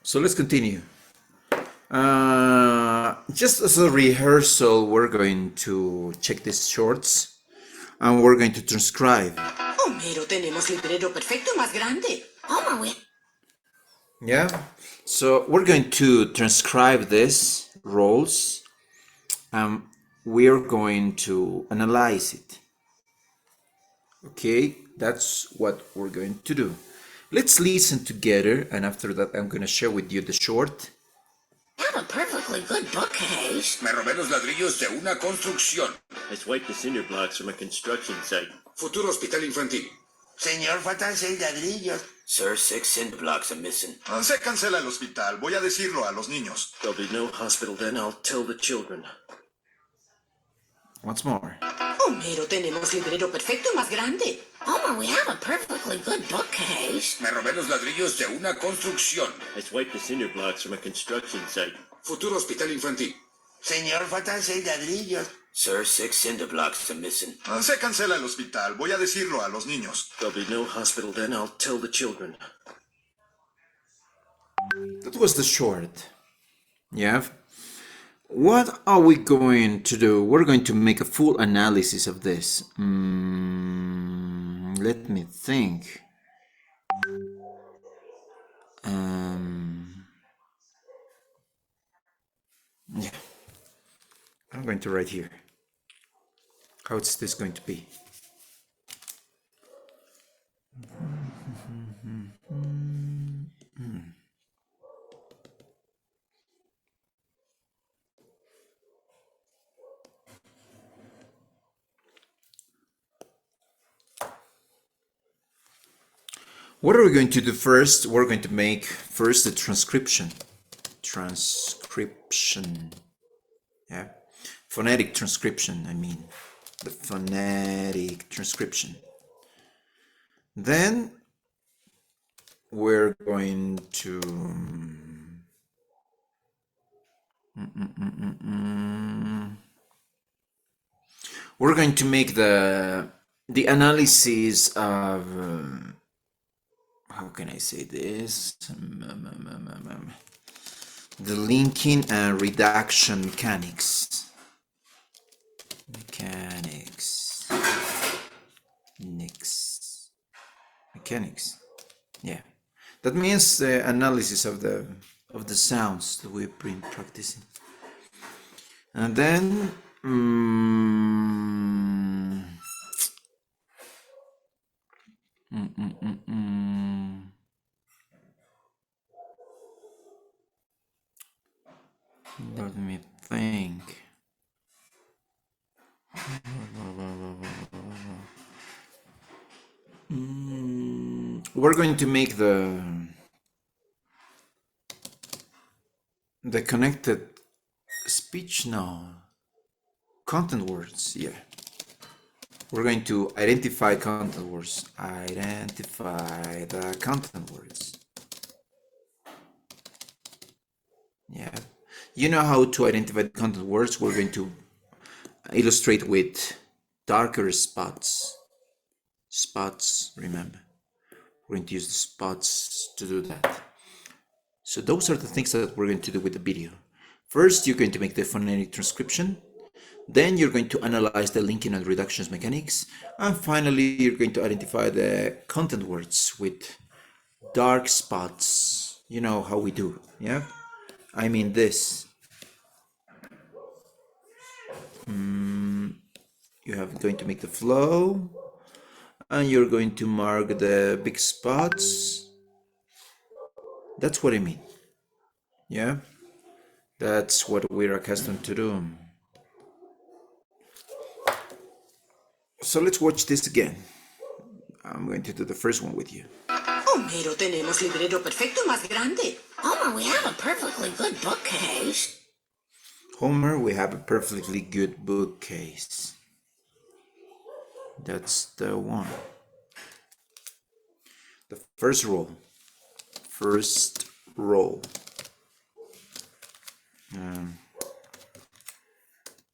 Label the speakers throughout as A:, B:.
A: So let's continue. Just as a rehearsal, we're going to check these shorts and we're going to transcribe.
B: Homero, tenemos librero perfecto más grande. Homer, we...
A: Yeah. So we're going to transcribe these roles and we're going to analyze it. Okay, that's what we're going to do. Let's listen together, and after that I'm going to share with you the short.
B: Have a perfectly good bookcase.
C: Me robé los ladrillos de una construcción.
D: I swiped the cinder blocks from a construction site.
C: Futuro hospital infantil.
E: Señor, faltan 6 ladrillos.
B: Sir, 6 cinder blocks are missing.
C: Se cancela el hospital. Voy a decirlo a los niños.
D: There'll be no hospital then, I'll tell the children.
A: Once more.
B: Homero, tenemos librero perfecto más grande. Homer, we have a perfectly good bookcase.
C: Me robé los ladrillos de una construcción.
D: I swiped the cinder blocks from a construction site.
C: Futuro hospital infantil.
E: Señor, faltan 6 ladrillos.
B: Sir, 6 cinder blocks are missing.
C: Se cancela el hospital. Voy a decirlo a los niños.
D: There'll be no hospital then, I'll tell the children.
A: That was the short. Yeah. What are we going to do? We're going to make a full analysis of this. Let me think. Yeah. I'm going to write here. How is this going to be? What are we going to do first? We're going to make first the transcription. Yeah. Phonetic transcription, I mean. The phonetic transcription. Then we're going to we're going to make the analysis of how can I say this? The linking and reduction mechanics. Mechanics. Yeah. That means the analysis of the sounds that we've been practicing. And then let me think. We're going to make the connected speech now. Content words, yeah. We're going to identify content words. Identify the content words. Yeah. You know how to identify the content words. We're going to illustrate with darker spots. Spots, remember. We're going to use the spots to do that. So those are the things that we're going to do with the video. First, you're going to make the phonetic transcription. Then you're going to analyze the linking and reductions mechanics. And finally, you're going to identify the content words with dark spots. You know how we do, yeah? I mean this. You have going to make the flow. And you're going to mark the big spots. That's what I mean. Yeah? That's what we're accustomed to do. So let's watch this again. I'm going to do the first one with you.
B: Homero, tenemos librero perfecto más grande. Homer, we have a perfectly good bookcase.
A: Homer, we have a perfectly good bookcase. That's the one. The first roll. First roll.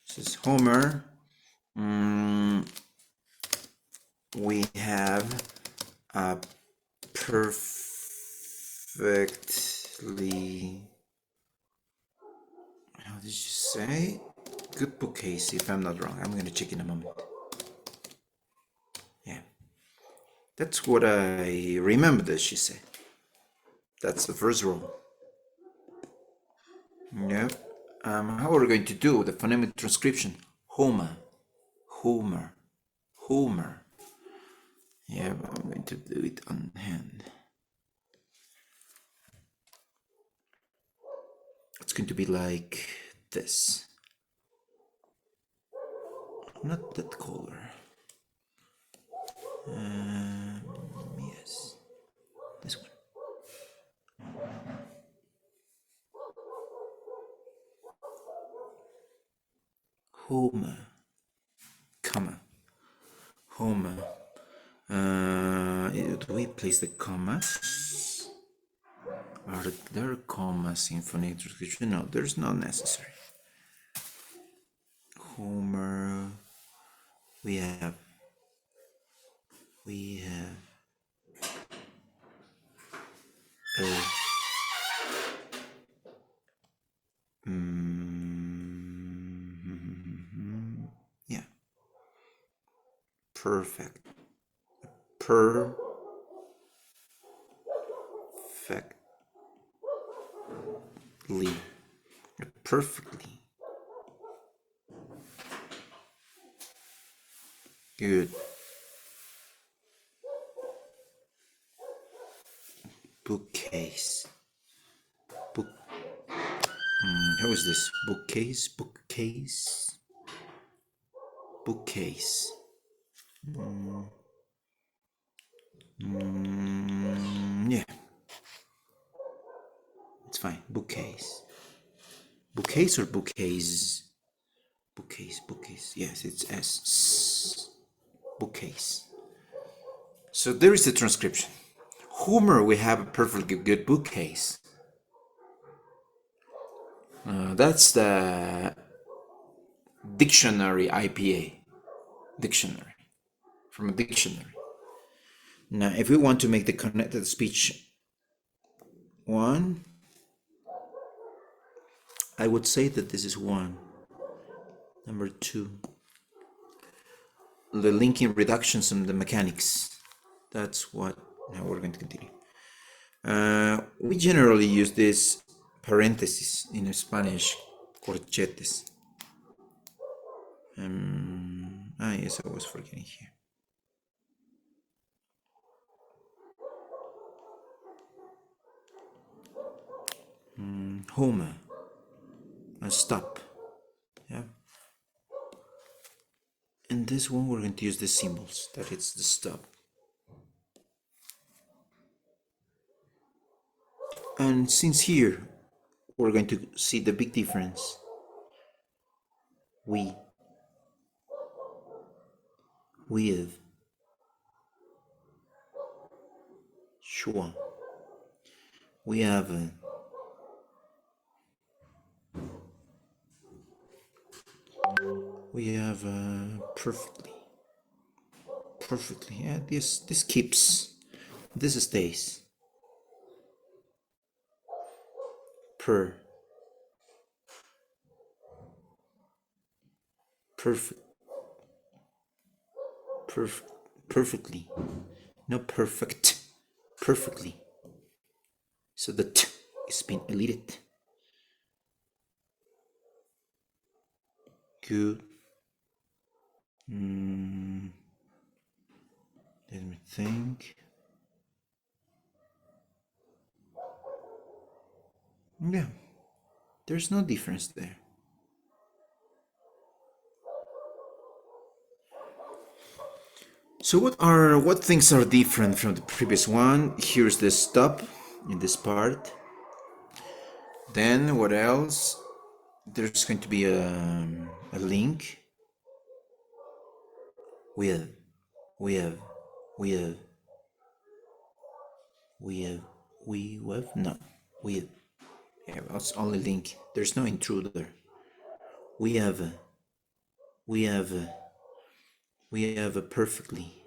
A: This is Homer. We have a perfect how did you say? Good bookcase, if I'm not wrong. I'm gonna check in a moment. Yeah. That's what I remember that she said. That's the first row. Yeah. How are we going to do the phonemic transcription? Homer. Yeah, but I'm going to do it on hand. It's going to be like this. Not that color. Yes, this one. Homer, comma, Homer. Do we place the commas? Are there commas in phonemic transcription? No, there's not necessary. Homer. We have yeah, perfect, perfectly, perfectly good bookcase. Book. How is this? Bookcase. Yeah, it's fine. Bookcase or bookcase? Bookcase. Yes, it's S. Bookcase. So there is the transcription. Homer, we have a perfectly good bookcase. That's the dictionary IPA. Dictionary. From a dictionary. Now, if we want to make the connected speech one, I would say that this is one. Number two, the linking reductions and the mechanics. That's what, now we're going to continue. We generally use this parentheses in Spanish, corchetes. Yes, I was forgetting here. Homer, a stop. Yeah. And this one we're going to use the symbols, that it's the stop. And since here we're going to see the big difference, we, with, sure, we have perfectly. Yeah, this keeps, this stays. Perfect, perfectly, not perfect, perfectly. So the t is being deleted. Good. Let me think. Yeah, there's no difference there. So what things are different from the previous one? Here's the stop in this part. Then what else? There's going to be a link with yeah, that's only link. There's no intruder. We have a perfectly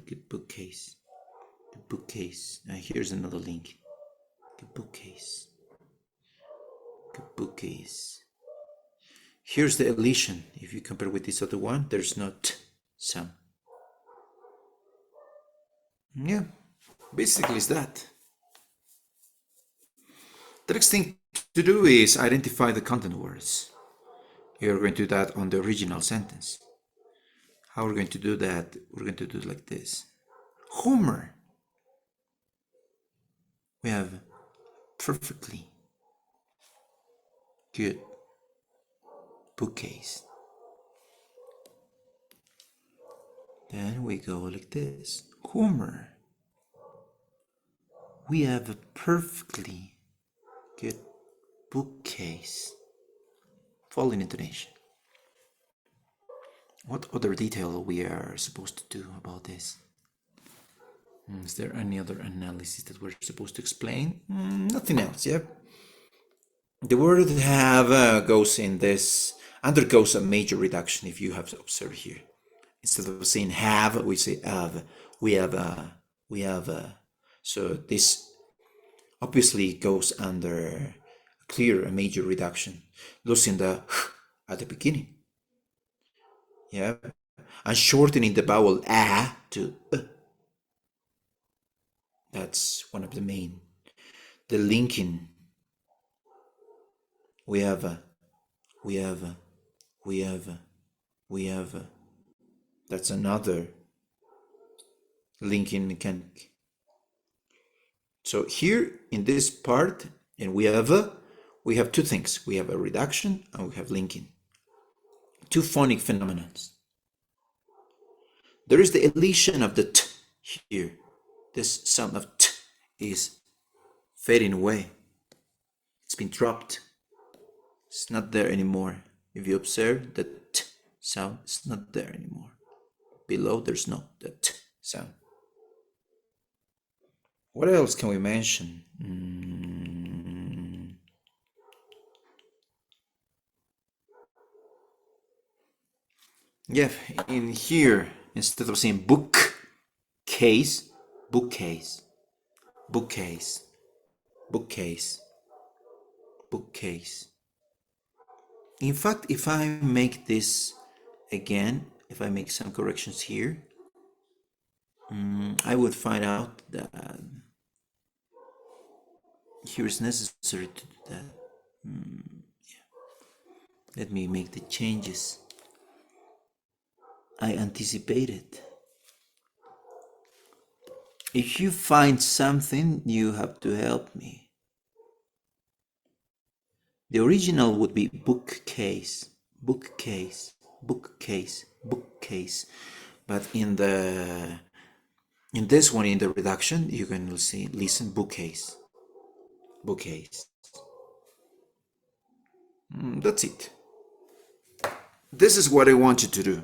A: good bookcase. The bookcase. Here's another link. The bookcase. The bookcase. Here's the elision. If you compare with this other one, there's no t sound. Yeah, basically it's that. The next thing to do is identify the content words. You're going to do that on the original sentence. How we're going to do that? We're going to do it like this. Homer. We have perfectly good bookcase. Then we go like this. Homer. We have a perfectly good bookcase. Falling intonation. What other detail we are supposed to do about this? Is there any other analysis that we're supposed to explain? Nothing else, yeah? The word have goes in this, undergoes a major reduction if you have observed here. Instead of saying have, we say have. We have. So this obviously goes under a major reduction, losing the at the beginning. Yeah, and shortening the vowel a to That's one of the main. The linking. We have. That's another linking mechanic. So here in this part, and we have two things. We have a reduction and we have linking. Two phonic phenomena. There is the elision of the t here. This sound of t is fading away. It's been dropped. It's not there anymore. If you observe, the t sound is not there anymore. Below, there's no the t sound. What else can we mention? Yeah, in here, instead of saying bookcase, bookcase, bookcase, bookcase, bookcase. In fact, if I make this again, if I make some corrections here, I would find out that here is necessary to do that. Yeah. Let me make the changes. I anticipated. If you find something, you have to help me. The original would be bookcase, bookcase, bookcase, bookcase. But in this one, in the reduction, you can listen bookcase, bookcase. That's it. This is what I want you to do.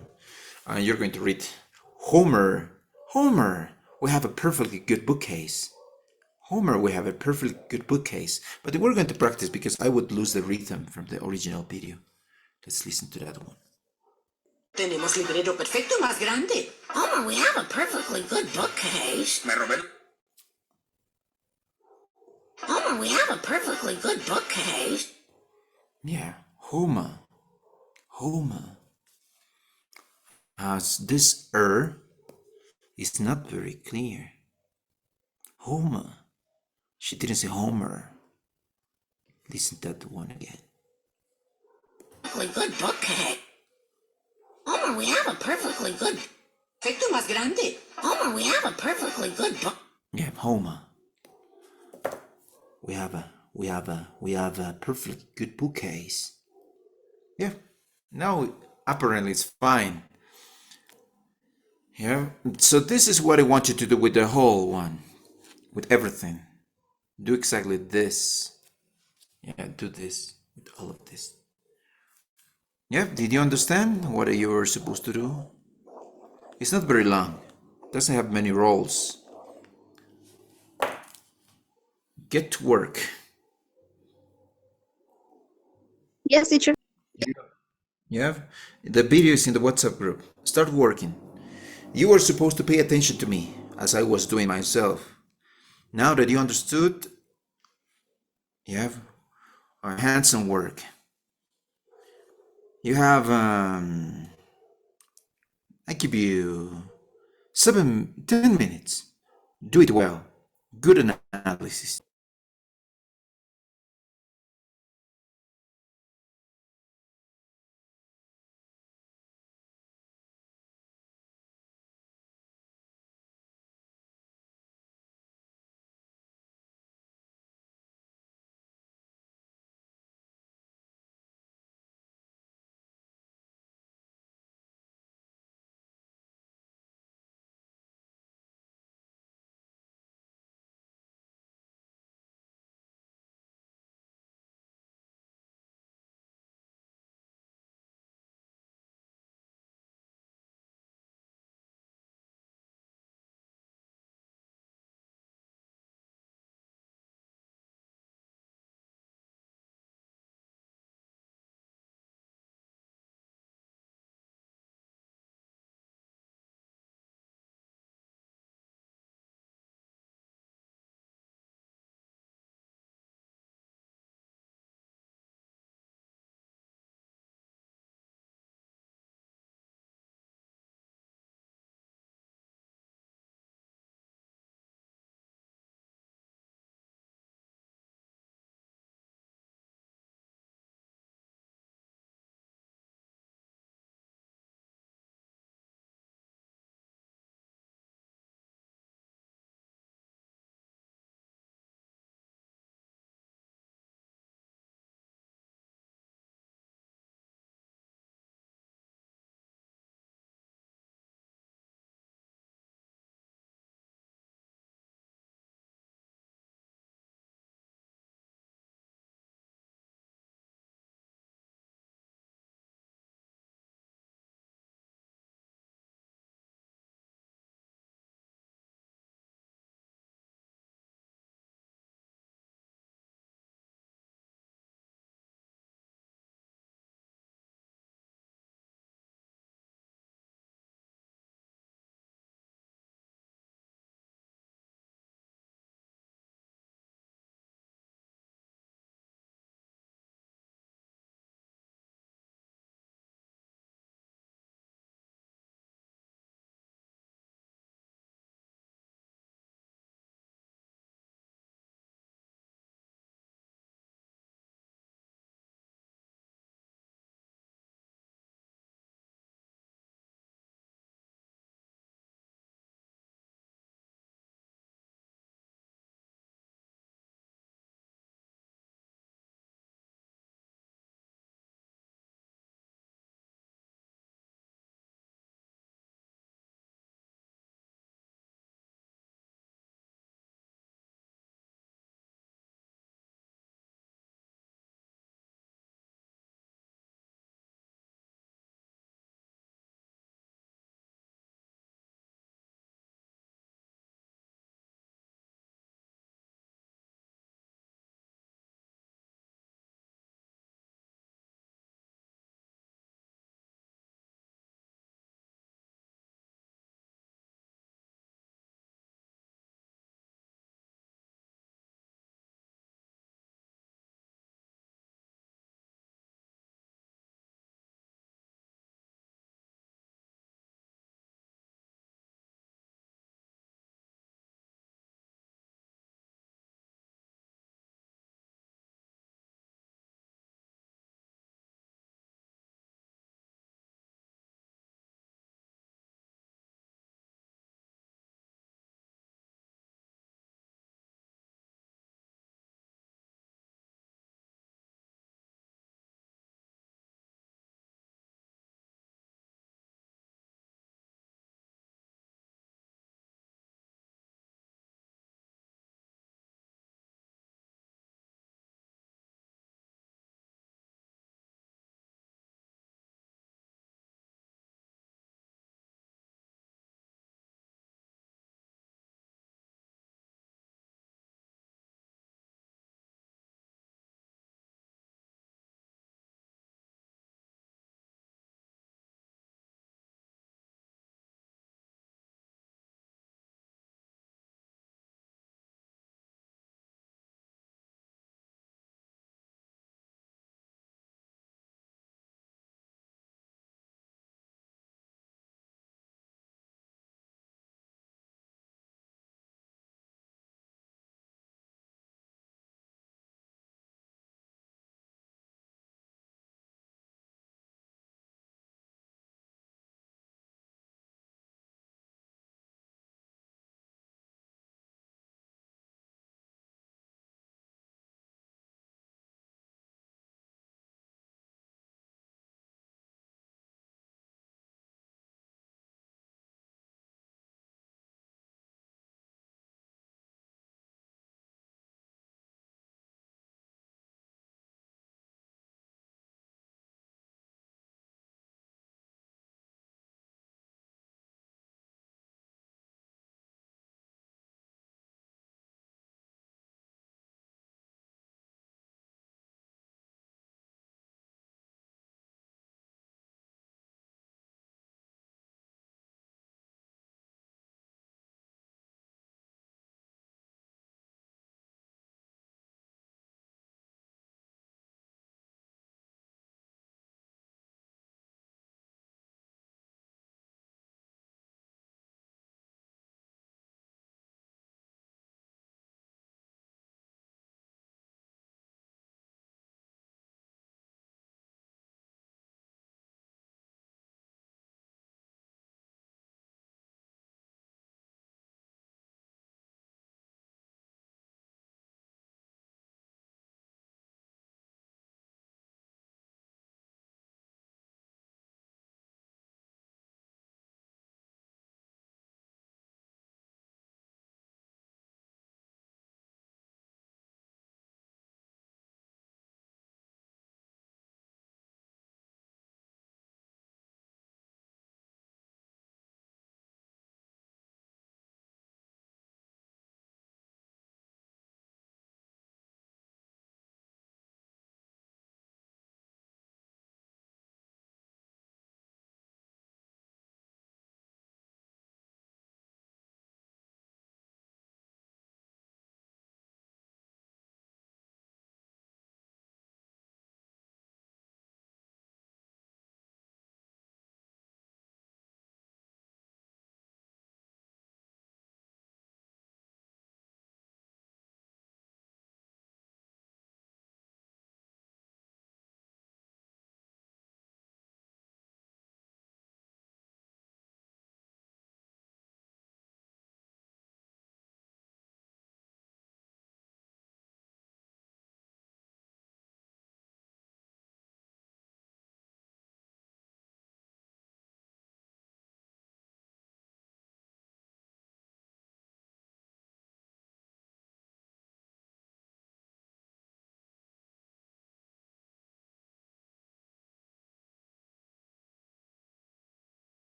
A: And you're going to read Homer. Homer, we have a perfectly good bookcase. Homer, we have a perfectly good bookcase. But we're going to practice because I would lose the rhythm from the original video. Let's listen to that one.
B: Tenemos librero perfecto más grande. Homer, we have a perfectly good bookcase.
C: Me robé.
B: Homer, we have a perfectly good bookcase.
A: Yeah, Homer. Homer. As this is not very clear. Homer. She didn't say Homer. Listen to that one again.
B: Perfectly good bookcase. Homer, we have a perfectly good. Perfecto más grande. Homer, we have a perfectly good book.
A: Yeah, Homer. We have a perfectly good bookcase. Yeah. Now apparently it's fine. Yeah. So this is what I want you to do with the whole one, with everything. Do exactly this. Yeah, do this with all of this. Yeah, did you understand what you were supposed to do? It's not very long. It doesn't have many roles. Get to work.
F: Yes, teacher.
A: Yeah, the video is in the WhatsApp group. Start working. You are supposed to pay attention to me. as I was doing myself. Now that you understood, you have a handsome work. You have, I give you 10 minutes. Do it well. Good analysis.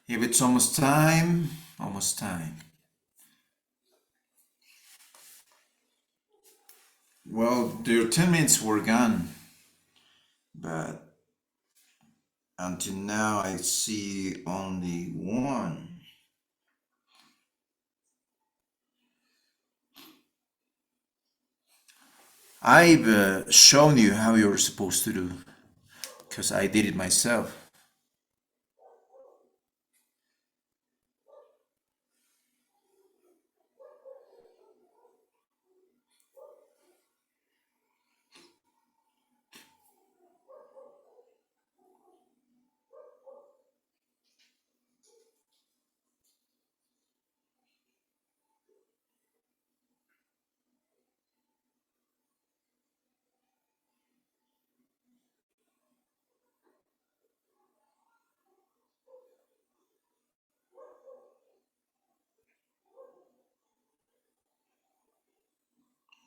A: If it's almost time, almost time. Well, their 10 minutes were gone, but until now I see only one. I've shown you how you're supposed to do, because I did it myself.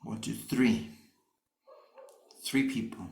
A: One, two, three. 3 people.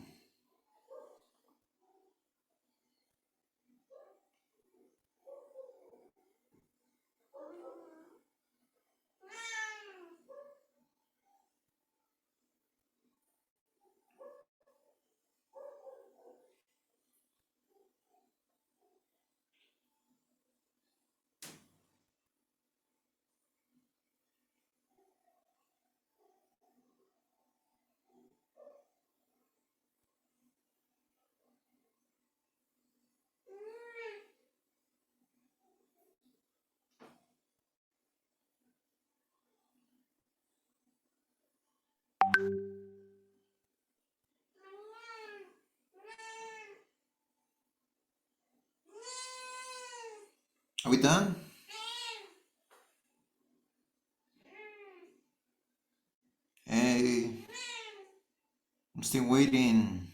A: Are we done? Hey, I'm still waiting.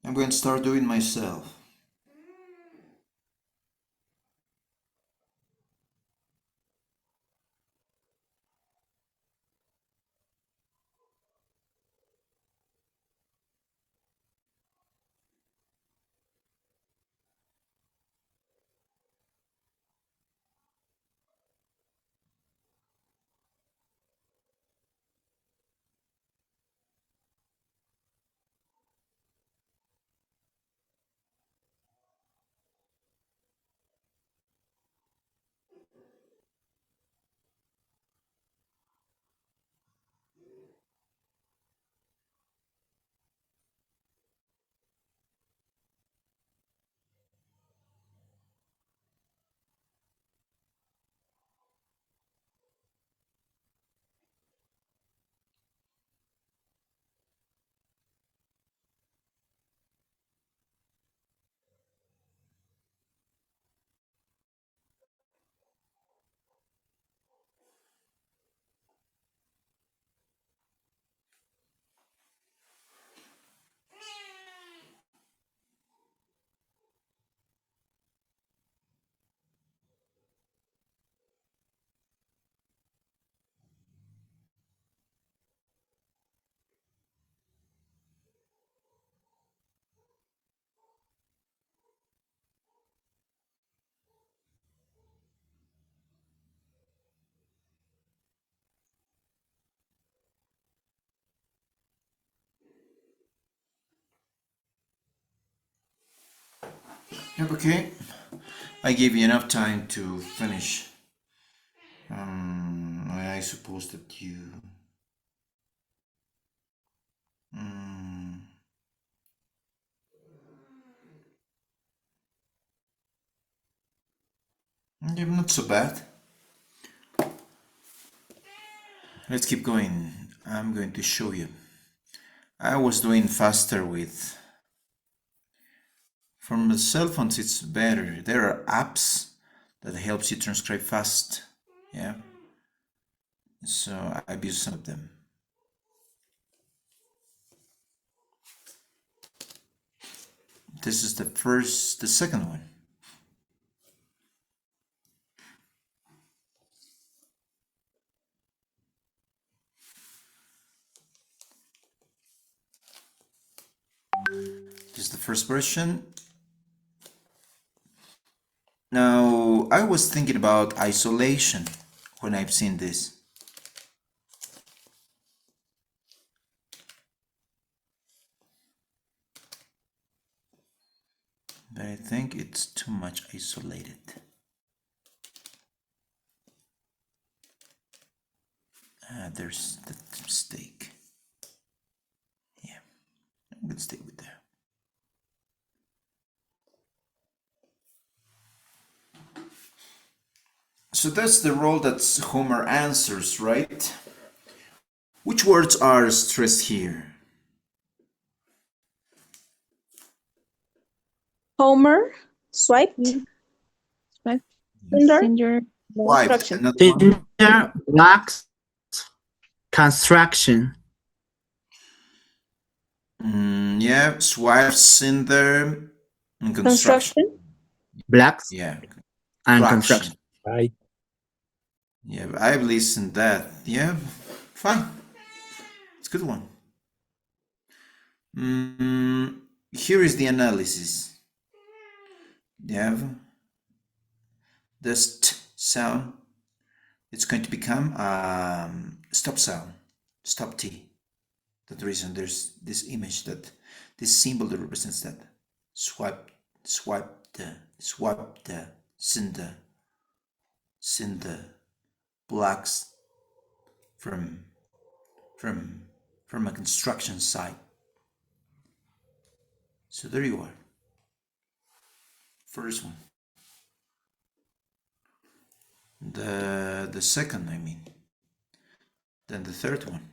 A: I'm going to start doing myself. Yep, okay. I gave you enough time to finish. I suppose that you... yeah, not so bad. Let's keep going. I'm going to show you. I was doing faster with. From the cell phones, it's better. There are apps that helps you transcribe fast. Yeah. So I've used some of them. This is the second one. This is the first version. Now, I was thinking about isolation when I've seen this. But I think it's too much isolated. There's the mistake. Yeah, I'm gonna stay with that. So that's the role that Homer answers, right? Which words are stressed here?
F: Homer, swipe,
G: Swipe.
F: Cinder,
G: Cinder.
A: Wiped.
F: construction.
A: Another one.
H: Tinder, blocks, construction.
A: Yeah, swipes in there. And construction.
F: Construction.
H: Blocks
A: Yeah.
H: and
A: Traction.
H: construction.
I: Right.
A: Yeah, I've listened that. Yeah, fine. It's a good one. Here is the analysis. You have the st sound. It's going to become stop sound, stop T. That's the reason there's this image, that this symbol that represents that. Swipe, cinder, blocks from a construction site. So there you are. First one. The second, I mean. Then the third one.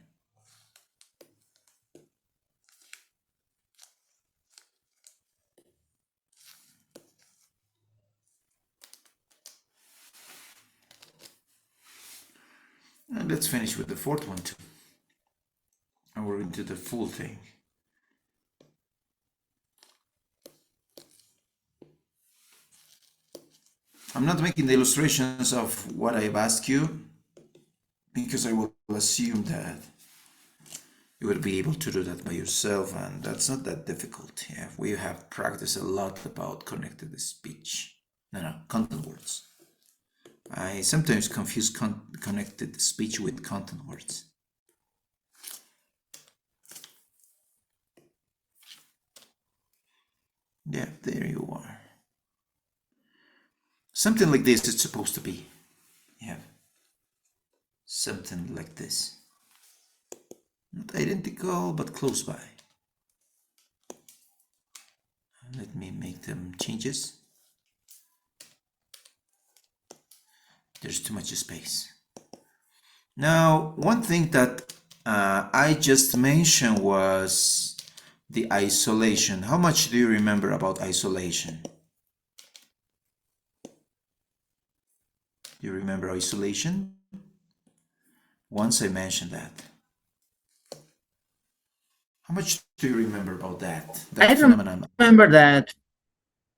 A: And let's finish with the fourth one too. And we're into the full thing. I'm not making the illustrations of what I've asked you, because I will assume that you will be able to do that by yourself, and that's not that difficult. Yeah, we have practiced a lot about connected speech. No, content words. I sometimes confuse connected speech with content words. Yeah, there you are. Something like this it's supposed to be. Yeah. Something like this. Not identical, but close by. Let me make them changes. There's too much space. Now, one thing that I just mentioned was the isolation. How much do you remember about isolation? Do you remember isolation? Once I mentioned that. How much do you remember about that?
H: I
A: phenomenon.
H: remember that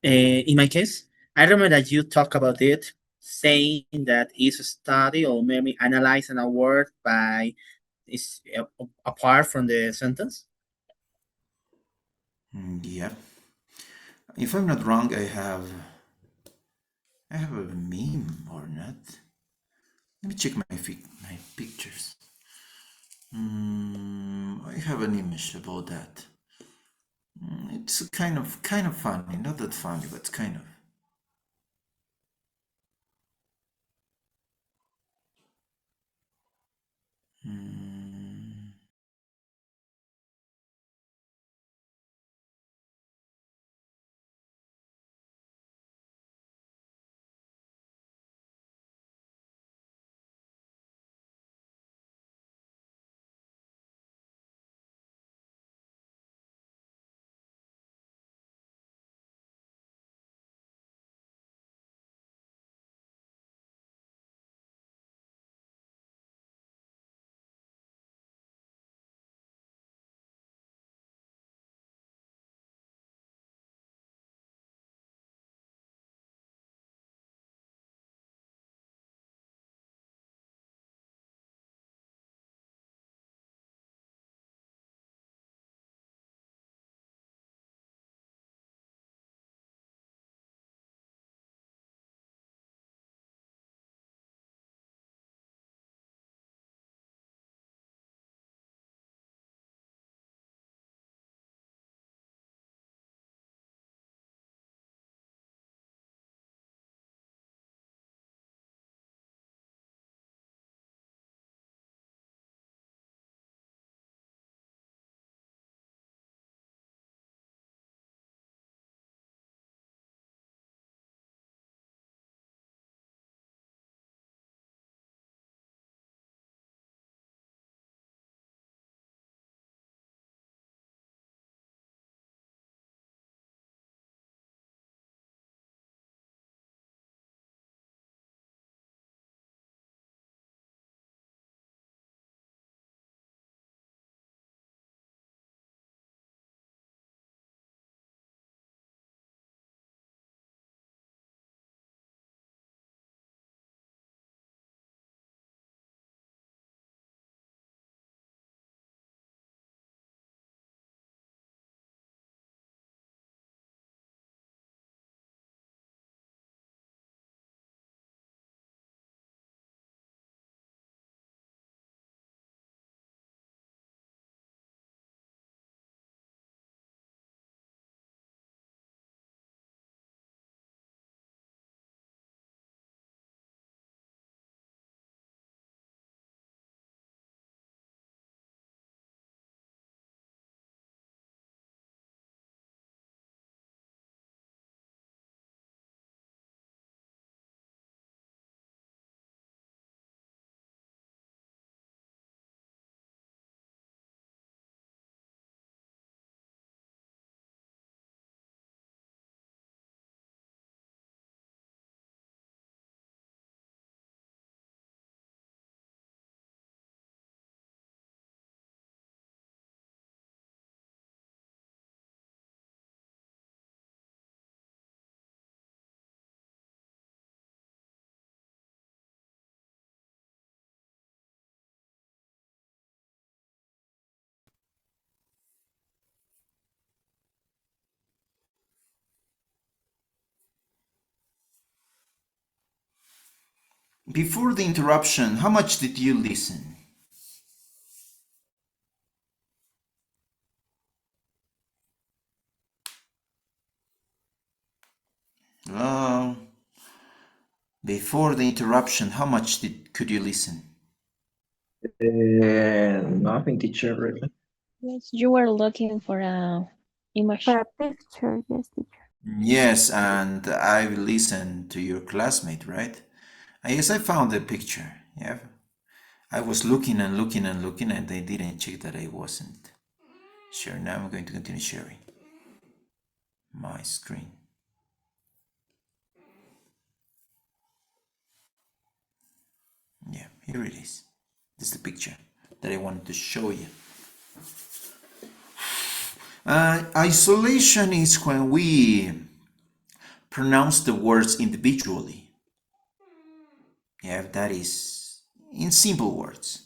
H: in my case, I remember that you talk about it, saying that is a study or maybe analyzing a word by is apart from the sentence.
A: Yeah. If I'm not wrong, I have a meme or not. Let me check my pictures. I have an image about that. It's kind of funny, not that funny, but kind of. Before the interruption, how much did you listen? Hello? Before the interruption, how much could you listen?
I: Nothing, teacher, really.
G: Yes, you were looking for a image.
F: For a picture, yes, teacher.
A: Yes, and I listened to your classmate, right? I guess I found the picture. Yeah. I was looking and looking and looking, and they didn't check that I wasn't. Sure, now I'm going to continue sharing my screen. Yeah, here it is. This is the picture that I wanted to show you. Isolation is when we pronounce the words individually. Yeah, that is in simple words.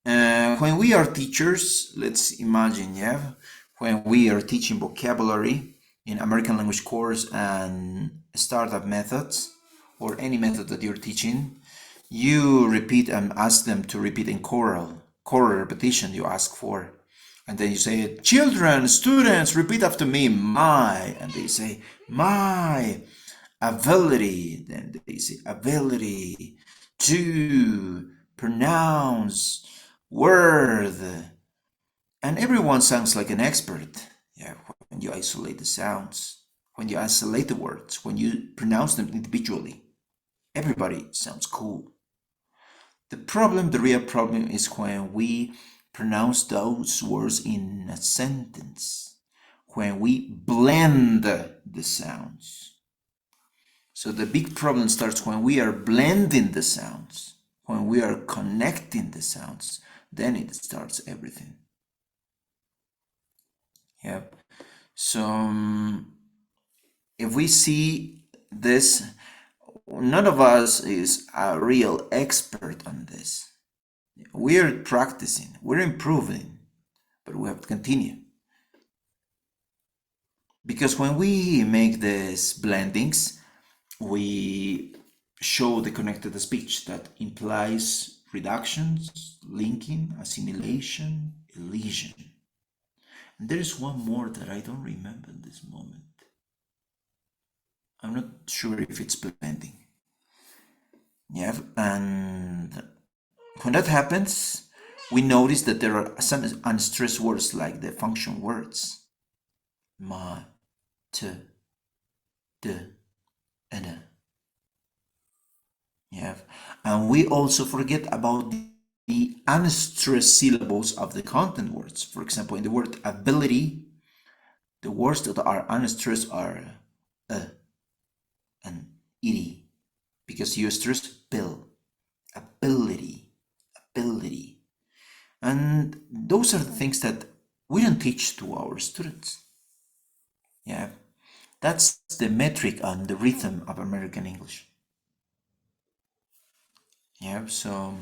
A: When we are teachers, let's imagine, yeah, when we are teaching vocabulary in American language course and startup methods, or any method that you're teaching, you repeat and ask them to repeat in choral repetition you ask for. And then you say, children, students, repeat after me, my, and they say, my ability, then they say, ability to pronounce word. And everyone sounds like an expert. Yeah, when you isolate the sounds, when you isolate the words, when you pronounce them individually, everybody sounds cool. The real problem is when we pronounce those words in a sentence, when we blend the sounds. So the big problem starts when we are blending the sounds, when we are connecting the sounds, then it starts everything. Yep. So if we see this, none of us is a real expert on this. We're practicing, we're improving, but we have to continue. Because when we make these blendings, we show the connected speech that implies reductions, linking, assimilation, elision. And there is one more that I don't remember in this moment. I'm not sure if it's blending. Yeah, and when that happens, we notice that there are some unstressed words like the function words. Ma, t, d, and a. Yeah, and we also forget about the unstressed syllables of the content words. For example, in the word ability, the words that are unstressed are and ity, because you stress bill, ability. And those are the things that we don't teach to our students. Yeah, that's the metric and the rhythm of American English. Yeah, so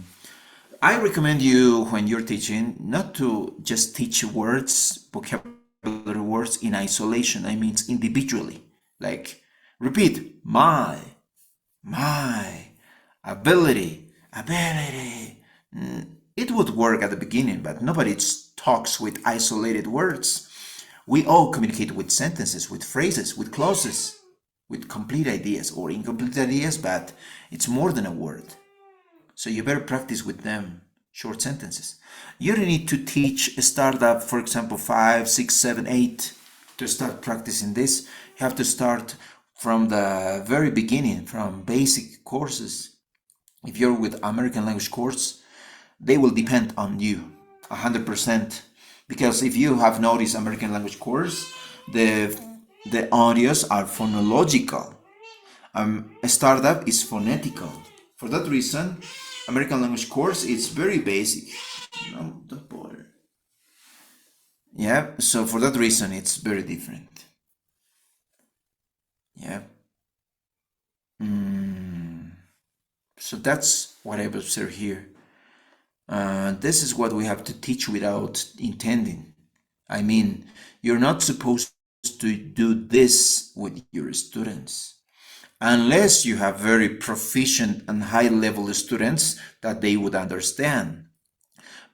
A: I recommend you, when you're teaching, not to just teach words, vocabulary words in isolation. I mean individually. Like, repeat, my, ability. It would work at the beginning, but nobody talks with isolated words. We all communicate with sentences, with phrases, with clauses, with complete ideas or incomplete ideas, but it's more than a word. So you better practice with them, short sentences. You don't need to teach a startup, for example, 5, 6, 7, 8 to start practicing this. You have to start from the very beginning, from basic courses. If you're with American language course, they will depend on you 100%. Because if you have noticed American language course, the audios are phonological. A startup is phonetical. For that reason, American language course is very basic. No, don't bother. Yeah, so for that reason, it's very different. Yeah. So that's what I've observed here. This is what we have to teach without intending. I mean, you're not supposed to do this with your students. unless you have very proficient and high-level students that they would understand.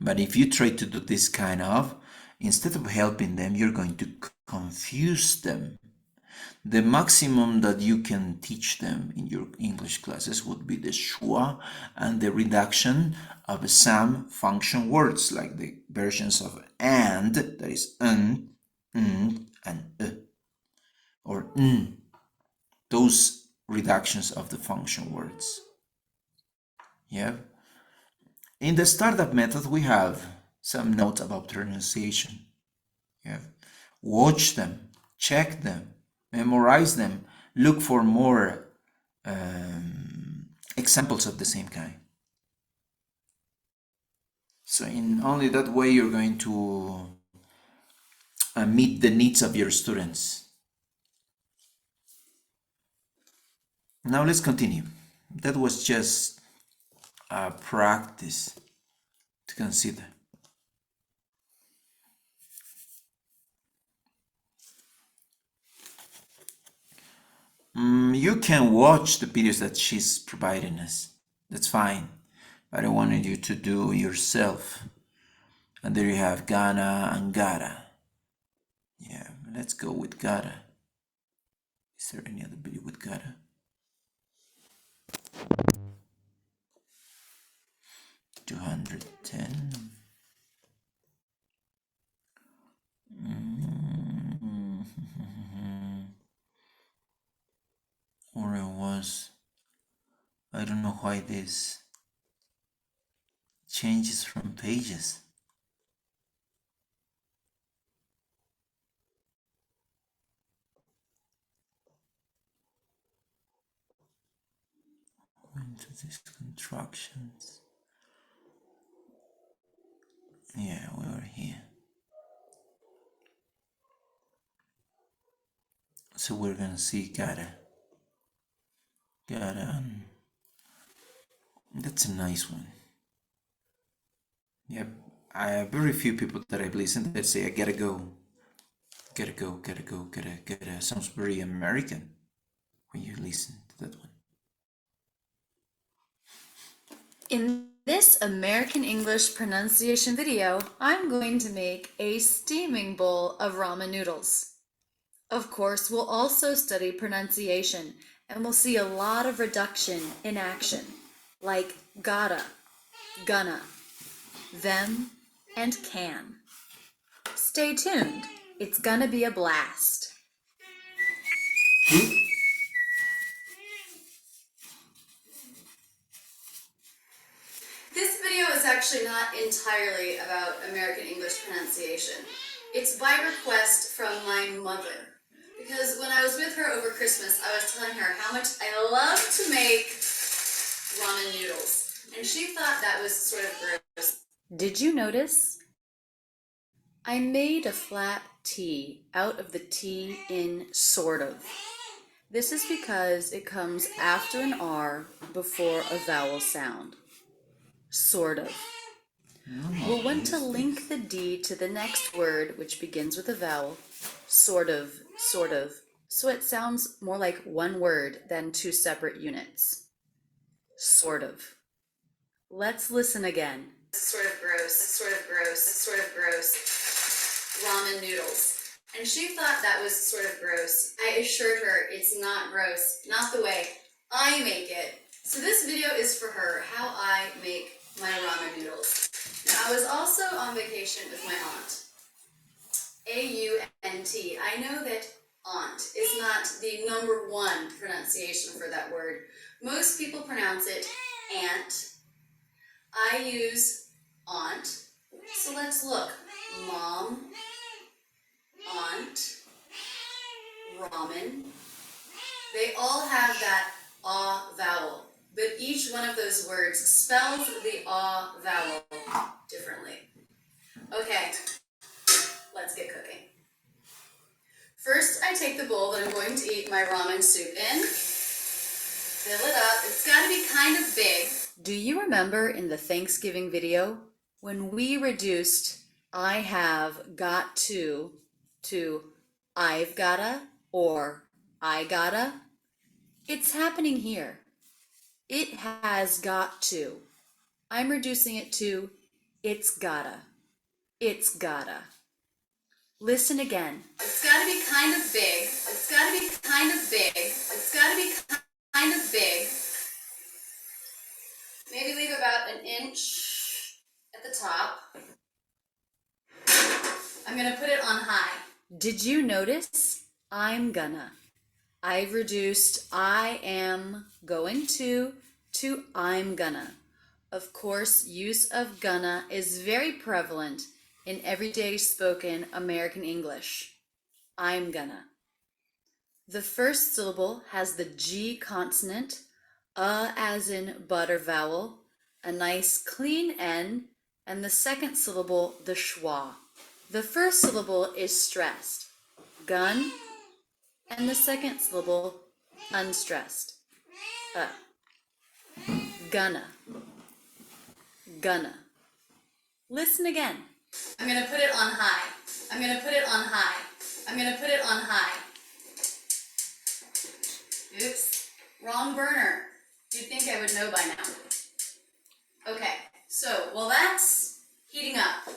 A: But if you try to do this kind of, instead of helping them, you're going to confuse them. The maximum that you can teach them in your English classes would be the schwa and the reduction of some function words, like the versions of and, that is and or those reductions of the function words. Yeah. In the startup method, we have some notes about pronunciation. Yeah. Watch them, check them, memorize them, look for more examples of the same kind. So in only that way you're going to meet the needs of your students. Now let's continue. That was just a practice to consider. You can watch the videos that she's providing us. That's fine. But I wanted you to do yourself. And there you have Ghana and Gara. Yeah, let's go with Gara. Is there any other video with Gara? $210. Or it was, I don't know why this changes from pages. Into these contractions. Yeah, we were here. So we're gonna see Gara. That's a nice one. Yeah, I have very few people that I've listened that say I gotta go. Sounds very American when you listen to that one.
J: In this American English pronunciation video, I'm going to make a steaming bowl of ramen noodles. Of course, we'll also study pronunciation, and we'll see a lot of reduction in action, like gotta, gonna, them, and can. Stay tuned. It's gonna be a blast. This video is actually not entirely about American English pronunciation. It's by request from my mother. Because when I was with her over Christmas, I was telling her how much I love to make ramen noodles. And she thought that was sort of gross. Did you notice? I made a flat T out of the T in sort of. This is because it comes after an R before a vowel sound. Sort of. We'll want to link the D to the next word, which begins with a vowel. Sort of. So it sounds more like one word than two separate units. Sort of. Let's listen again. Sort of gross. Ramen noodles. And she thought that was sort of gross. I assured her it's not gross, not the way I make it. So this video is for her, how I make my ramen noodles. Now, I was also on vacation with my aunt. A-U-N-T. I know that aunt is not the number one pronunciation for that word. Most people pronounce it aunt. I use aunt. So let's look. Mom, aunt, ramen. They all have that ah vowel, but each one of those words spells the ah vowel differently. Okay, let's get cooking. First, I take the bowl that I'm going to eat my ramen soup in, fill it up. It's got to be kind of big. Do you remember in the Thanksgiving video when we reduced I have got to I've gotta or I gotta? It's happening here. It has got to. I'm reducing it to it's gotta. It's gotta. Listen again. It's gotta be kind of big. It's gotta be kind of big. It's gotta be kind of big. Maybe leave about an inch at the top. I'm gonna put it on high. Did you notice? I'm gonna. I've reduced I am going to I'm gonna. Of course, use of gonna is very prevalent in everyday spoken American English. I'm gonna. The first syllable has the G consonant, as in butter vowel, a nice clean N, and the second syllable, the schwa. The first syllable is stressed, gun, and the second syllable, unstressed, gonna, gonna. Listen again. I'm gonna put it on high. I'm gonna put it on high. I'm gonna put it on high. Oops, wrong burner. You'd think I would know by now. Okay, so while that's heating up,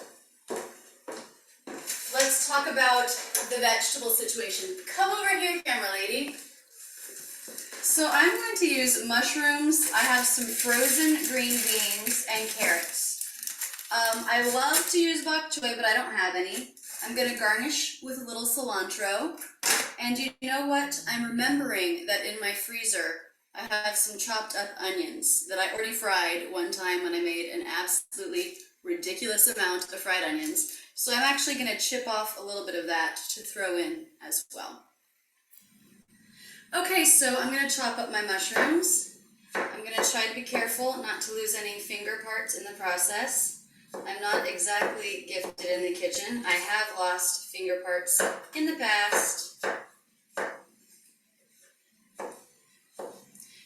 J: let's talk about the vegetable situation. Come over here, camera lady. So I'm going to use mushrooms. I have some frozen green beans and carrots. I love to use bok choy, but I don't have any. I'm going to garnish with a little cilantro. And you know what? I'm remembering that in my freezer, I have some chopped up onions that I already fried one time when I made an absolutely ridiculous amount of fried onions. So I'm actually going to chip off a little bit of that to throw in as well. Okay, so I'm going to chop up my mushrooms. I'm going to try to be careful not to lose any finger parts in the process. I'm not exactly gifted in the kitchen. I have lost finger parts in the past.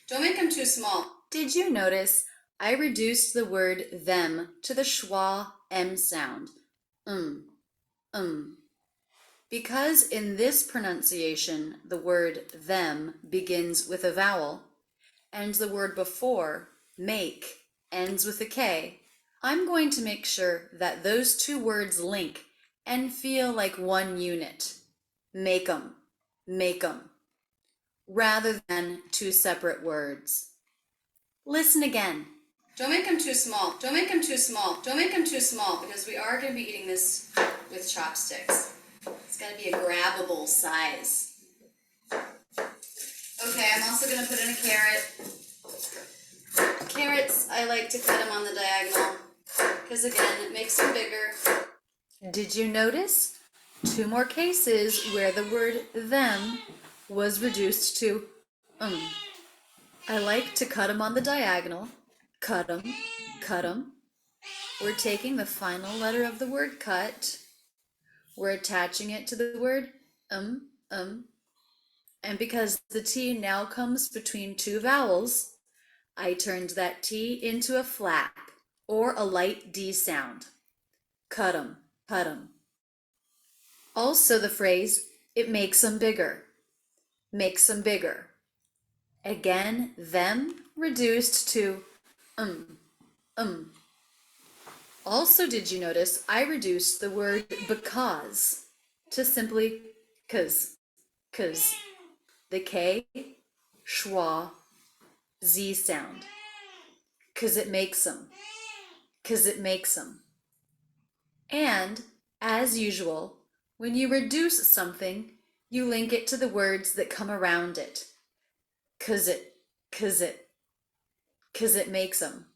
J: Don't make them too small. Did you notice I reduced the word them to the schwa M sound? Because in this pronunciation, the word them begins with a vowel, and the word before, make, ends with a K, I'm going to make sure that those two words link and feel like one unit. Make 'em, rather than two separate words. Listen again. Don't make them too small. Don't make them too small. Don't make them too small, because we are going to be eating this with chopsticks. It's got to be a grabbable size. Okay, I'm also going to put in a carrot. Carrots, I like to cut them on the diagonal, because again, it makes them bigger. Did you notice? Two more cases where the word them was reduced to I like to cut them on the diagonal. Cut them, cut them. We're taking the final letter of the word cut. We're attaching it to the word and because the T now comes between two vowels, I turned that T into a flap or a light D sound. Cut 'em, cut 'em. Also the phrase, it makes them bigger. Makes them bigger. Again, them reduced to Also, did you notice I reduced the word because to simply cause. The K, schwa, Z sound. Cause it makes them. Cause it makes them. And, as usual, when you reduce something, you link it to the words that come around it. Cause it makes them.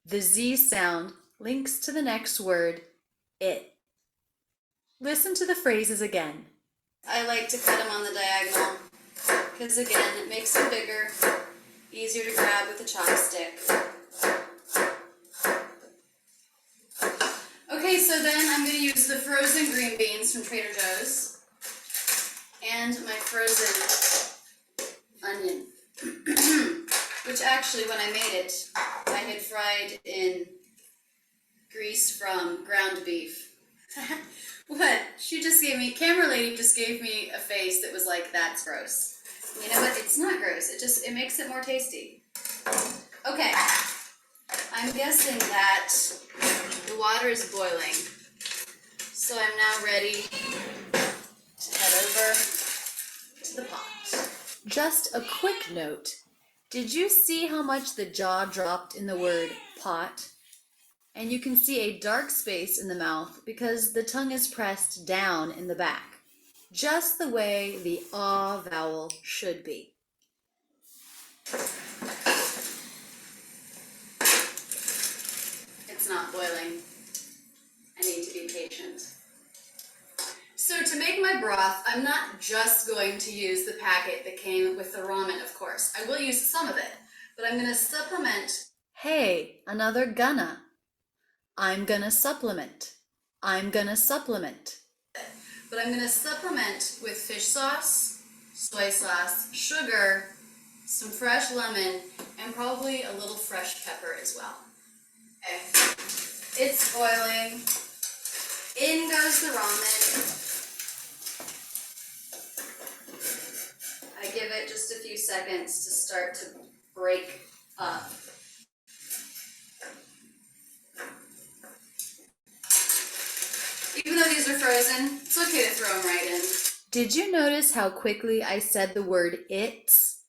J: The Z sound links to the next word, it. Listen to the phrases again. I like to cut them on the diagonal, because again, it makes them bigger, easier to grab with a chopstick. Okay, so then I'm going to use the frozen green beans from Trader Joe's and my frozen onion, which actually, when I made it, I had fried in grease from ground beef. What? Camera lady just gave me a face that was like, that's gross. You know what? It's not gross. It makes it more tasty. Okay. I'm guessing that the water is boiling. So I'm now ready to head over to the pot.
K: Just a quick note. Did you see how much the jaw dropped in the word pot? And you can see a dark space in the mouth because the tongue is pressed down in the back, just the way the ah vowel should be.
J: It's not boiling. I need to be patient. So to make my broth, I'm not just going to use the packet that came with the ramen, of course. I will use some of it, but I'm gonna supplement.
K: Hey, another gonna. I'm gonna supplement. I'm gonna supplement.
J: But I'm gonna supplement with fish sauce, soy sauce, sugar, some fresh lemon, and probably a little fresh pepper as well. Okay, it's boiling. In goes the ramen. I give it just a few seconds to start to break up. Even though these are frozen, it's okay to throw them right in.
K: Did you notice how quickly I said the word it's?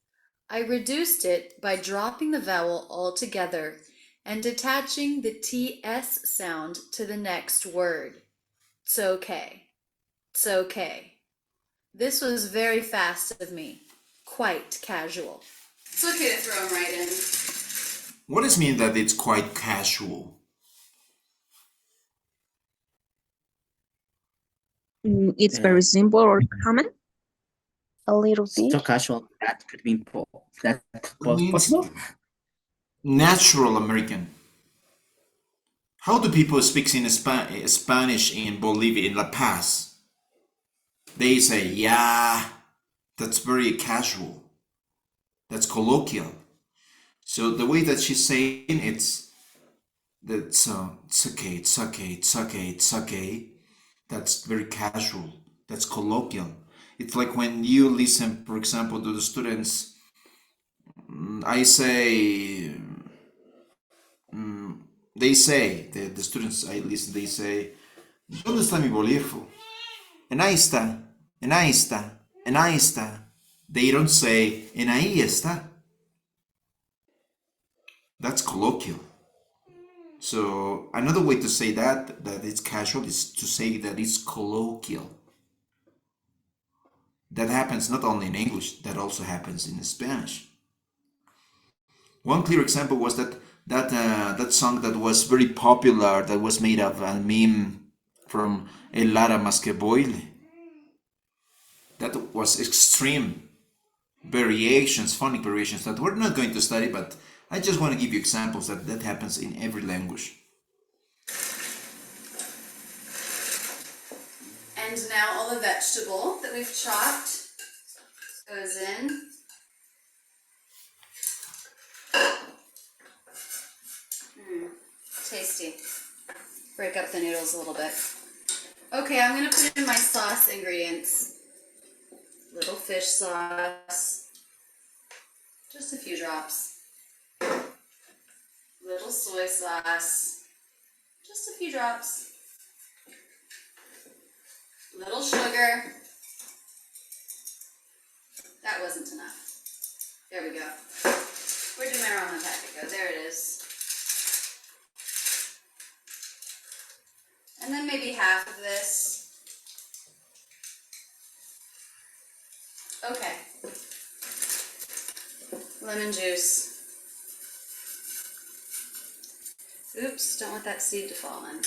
K: I reduced it by dropping the vowel altogether and attaching the TS sound to the next word. It's okay. It's okay. This was very fast of me. Quite casual.
J: It's okay to throw them right in.
A: What does it mean that it's quite casual?
F: It's very simple or common.
G: A little bit.
H: So casual that could be that
A: means-
H: possible.
A: Natural American. How do people speak in Spanish in Bolivia, in La Paz? They say, yeah, that's very casual. That's colloquial. So the way that she's saying it's okay, it's okay, it's okay, it's okay. That's very casual. That's colloquial. It's like when you listen, for example, to the students, I say, they say, the students I listen, they say, ¿Dónde está mi bolígrafo? And ahí está, and ahí está, and ahí está. They don't say, and ahí está. That's colloquial. So another way to say that it's casual is to say that it's colloquial. That happens not only in English, that also happens in Spanish. One clear example was that song that was very popular, that was made of a meme from El Lara Más que Boile. That was extreme variations, funny variations that we're not going to study, but I just want to give you examples that happens in every language.
J: And now all the vegetable that we've chopped goes in. Tasty. Break up the noodles a little bit. Okay, I'm gonna put in my sauce ingredients. Little fish sauce. Just a few drops. Little soy sauce. Just a few drops. Little sugar. That wasn't enough. There we go. Where did my ramen packet go? There it is. And then maybe half of this. Okay. Lemon juice. Oops, don't want that seed to fall in.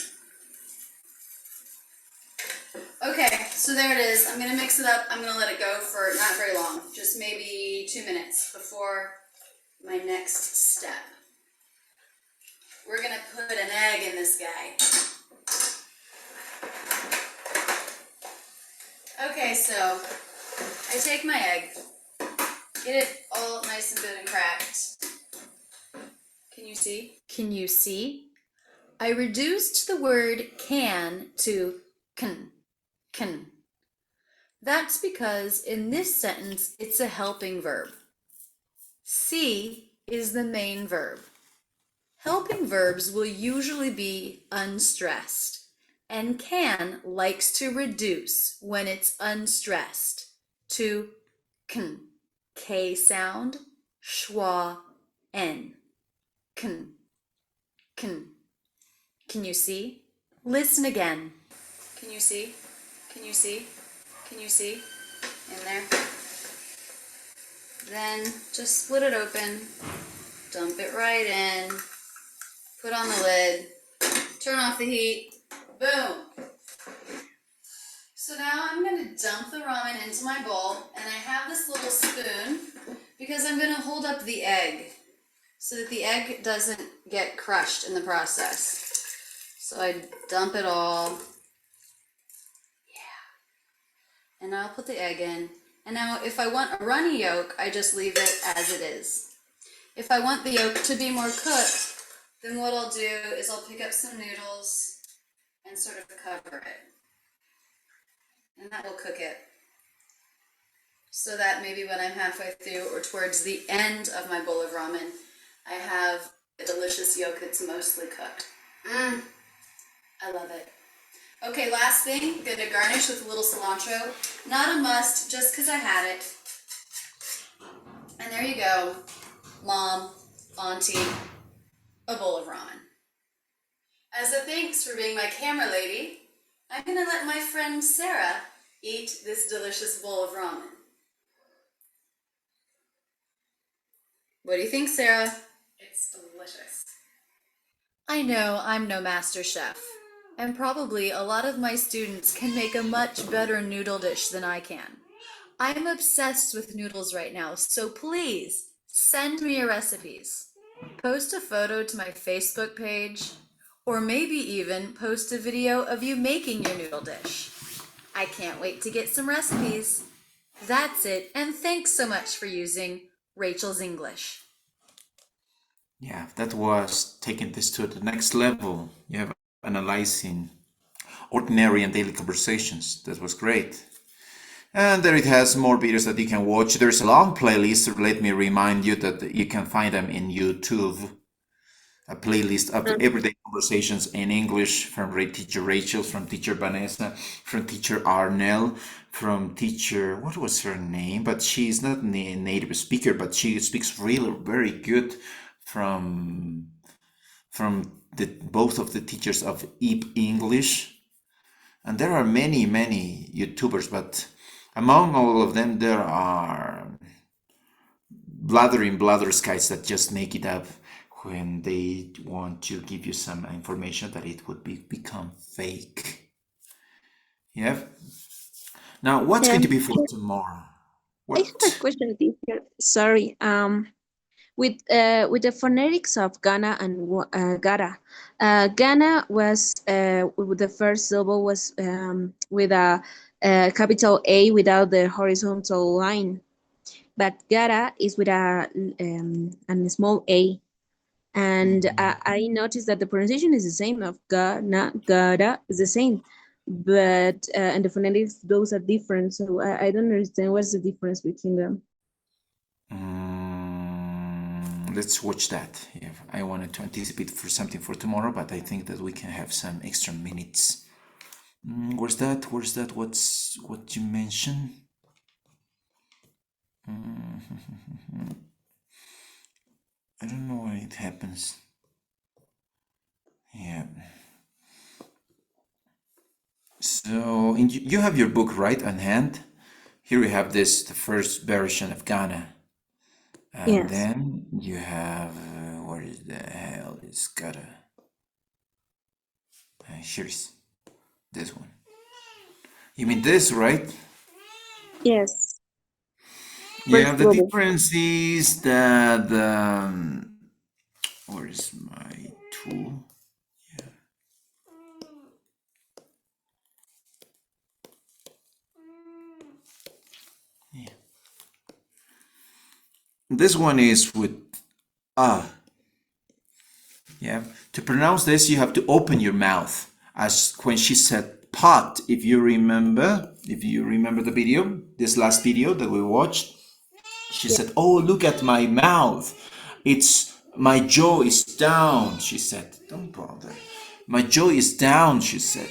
J: Okay, so there it is. I'm gonna mix it up. I'm gonna let it go for not very long, just maybe 2 minutes before my next step. We're gonna put an egg in this guy. Okay, so I take my egg, get it all nice and good and cracked. Can you see?
K: Can you see? I reduced the word can to can. That's because in this sentence, it's a helping verb. See is the main verb. Helping verbs will usually be unstressed, and can likes to reduce when it's unstressed to kn, K sound, schwa, N, kn, kn. Can you see? Listen again. Can you see? Can you see? Can you see? In there? Then just split it open, dump it right in, put on the lid, turn off the heat, boom. So now I'm going to dump the ramen into my bowl, and I have this little spoon because I'm going to hold up the egg so that the egg doesn't get crushed in the process. So I dump it all. Yeah. And I'll put the egg in. And now if I want a runny yolk, I just leave it as it is. If I want the yolk to be more cooked, then what I'll do is I'll pick up some noodles and sort of cover it. And that will cook it. So that maybe when I'm halfway through or towards the end of my bowl of ramen, I have a delicious yolk that's mostly cooked. I love it. Okay, last thing, gonna garnish with a little cilantro. Not a must, just because I had it. And there you go, Mom, Auntie, a bowl of ramen. As a thanks for being my camera lady, I'm gonna let my friend Sarah eat this delicious bowl of ramen. What do you think, Sarah?
J: It's delicious.
K: I know I'm no master chef, and probably a lot of my students can make a much better noodle dish than I can. I'm obsessed with noodles right now, so please send me your recipes. Post a photo to my Facebook page, or maybe even post a video of you making your noodle dish. I can't wait to get some recipes. That's it, and thanks so much for using Rachel's English.
A: Yeah, that was taking this to the next level. You have analyzing ordinary and daily conversations. That was great. And there it has more videos that you can watch. There's a long playlist. Let me remind you that you can find them in YouTube. A playlist of everyday conversations in English from teacher Rachel, from teacher Vanessa, from teacher Arnell, from teacher, what was her name? But she's not a native speaker, but she speaks really very good from both of the teachers of EAP English. And there are many YouTubers, but among all of them, there are blatherskites that just make it up when they want to give you some information that it would become fake. Yeah. Now, what's going to be for tomorrow?
F: I have a question here. Sorry. With the phonetics of Ghana and Gara, Ghana was the first syllable was with a capital A without the horizontal line, but Gara is with a small a. And I noticed that the pronunciation is the same of Ghana, Gara is the same, but and the phonetics, those are different. So I don't understand what's the difference between them.
A: Let's watch that. Yeah, I wanted to anticipate for something for tomorrow, but I think that we can have some extra minutes. Where's that? What you mentioned? I don't know why it happens. Yeah. So you have your book right on hand. Here we have the first version of Ghana. And
F: Yes.
A: then you have, where is the hell is Gara? Here's this one. You mean this, right?
F: Yes.
A: Yeah,
F: First
A: the
F: global.
A: difference is that, where is my tool? Yeah. This one is with yeah. To pronounce this, you have to open your mouth, as when she said pot, if you remember the video, this last video that we watched, she said, oh, look at my mouth. My jaw is down, she said. Don't bother. My jaw is down, she said.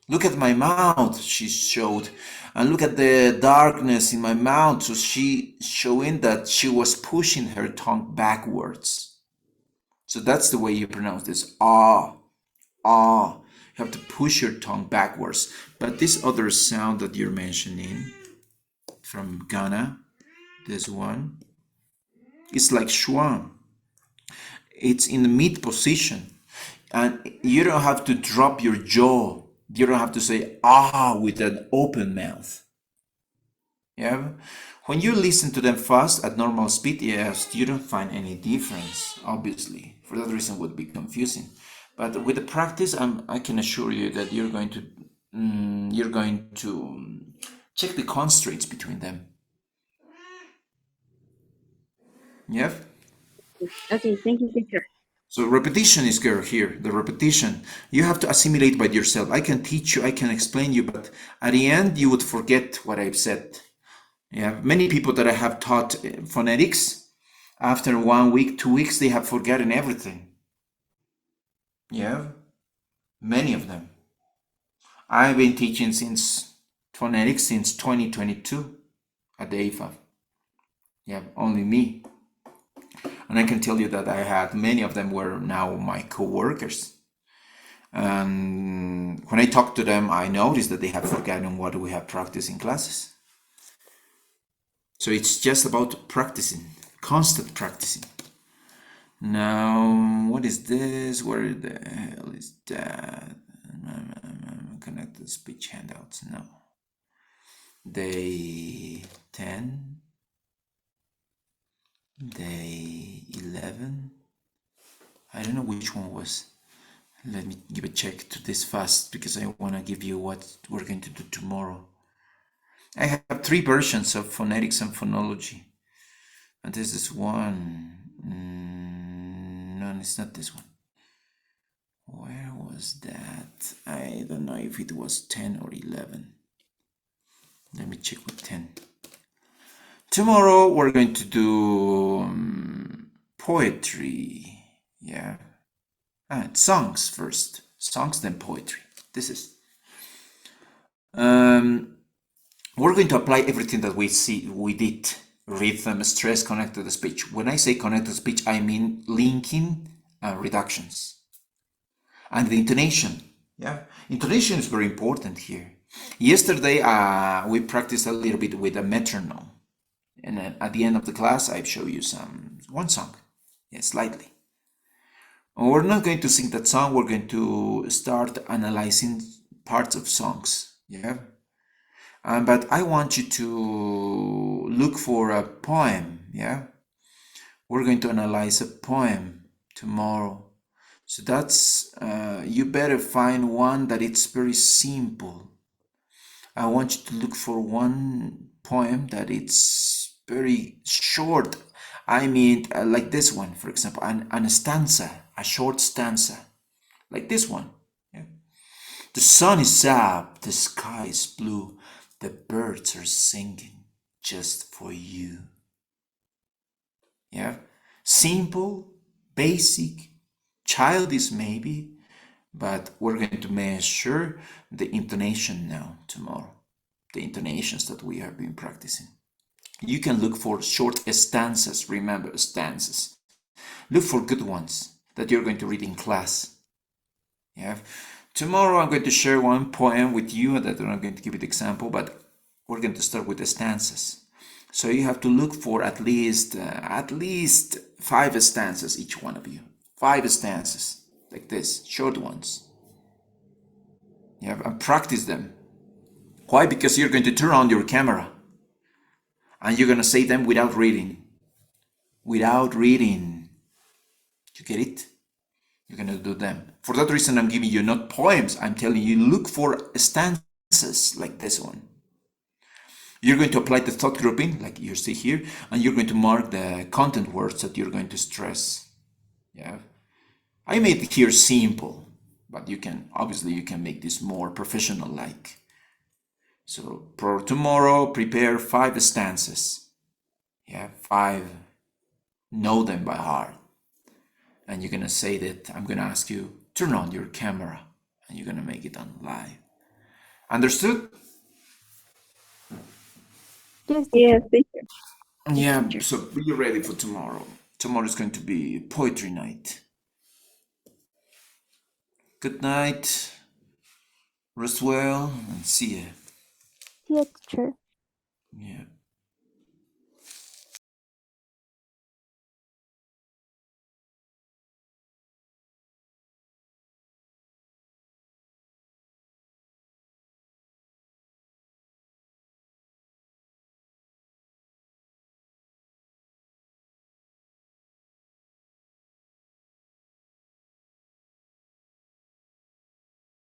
A: Look at my mouth, she showed. And look at the darkness in my mouth. So she showing that she was pushing her tongue backwards. So that's the way you pronounce this. Ah, ah. You have to push your tongue backwards. But this other sound that you're mentioning from Ghana, this one, it's like schwa. It's in the mid position. And you don't have to drop your jaw. You don't have to say ah with an open mouth. Yeah? When you listen to them fast at normal speed, yes, you don't find any difference, obviously. For that reason, it would be confusing. But with the practice, I can assure you that you're going to check the constraints between them. Yeah?
F: Okay, thank you, teacher.
A: So repetition is here, the repetition. You have to assimilate by yourself. I can teach you, I can explain you, but at the end, you would forget what I've said. Yeah, many people that I have taught phonetics, after 1 week, 2 weeks, they have forgotten everything. Yeah, many of them. I've been teaching phonetics since 2022 at the AFAB. Yeah, only me. And I can tell you that I had many of them were now my co-workers. And when I talk to them, I notice that they have forgotten what we have practiced in classes. So it's just about practicing, constant practicing. Now, what is this? Where the hell is that? Connected speech handouts. No. Day 10. Day 11. I don't know which one was. Let me give a check to this fast because I want to give you what we're going to do tomorrow. I have 3 versions of phonetics and phonology. And this is one. No, it's not this one. Where was that? I don't know if it was 10 or 11. Let me check with 10. Tomorrow we're going to do poetry. Yeah. Songs first. Songs, then poetry. This is. We're going to apply everything that we did. Rhythm, stress, connected speech. When I say connected speech, I mean linking and reductions. And the intonation. Yeah. Intonation is very important here. Yesterday, we practiced a little bit with a metronome. And then at the end of the class, I show you one song. Yeah, slightly. And we're not going to sing that song. We're going to start analyzing parts of songs. Yeah. But I want you to look for a poem. Yeah. We're going to analyze a poem tomorrow. So that's, you better find one that it's very simple. I want you to look for one poem that it's very short. I mean, like this one, for example, a stanza, a short stanza, like this one. Yeah? The sun is up, the sky is blue, the birds are singing just for you. Yeah, simple, basic, childish maybe, but we're going to measure the intonation now tomorrow, the intonations that we have been practicing. You can look for short stanzas, remember stanzas. Look for good ones that you're going to read in class. Yeah. Tomorrow I'm going to share one poem with you that I'm not going to give you the example, but we're going to start with the stanzas. So you have to look for at least 5 stanzas, each one of you. 5 stanzas, like this, short ones. Yeah, and practice them. Why? Because you're going to turn on your camera and you're going to say them without reading. Without reading. You get it? You're going to do them. For that reason, I'm giving you not poems. I'm telling you, look for stanzas like this one. You're going to apply the thought grouping, like you see here, and you're going to mark the content words that you're going to stress. Yeah. I made it here simple. but you can make this more professional like. So for tomorrow, prepare 5 stanzas. Yeah, 5. Know them by heart. And you're gonna say that I'm gonna ask you, turn on your camera, and you're gonna make it on live. Understood?
F: Yes, teacher.
A: Yeah, so be ready for tomorrow. Tomorrow is going to be poetry night. Good night. Rest well and see ya.
L: Yeah, teacher.
A: Yeah.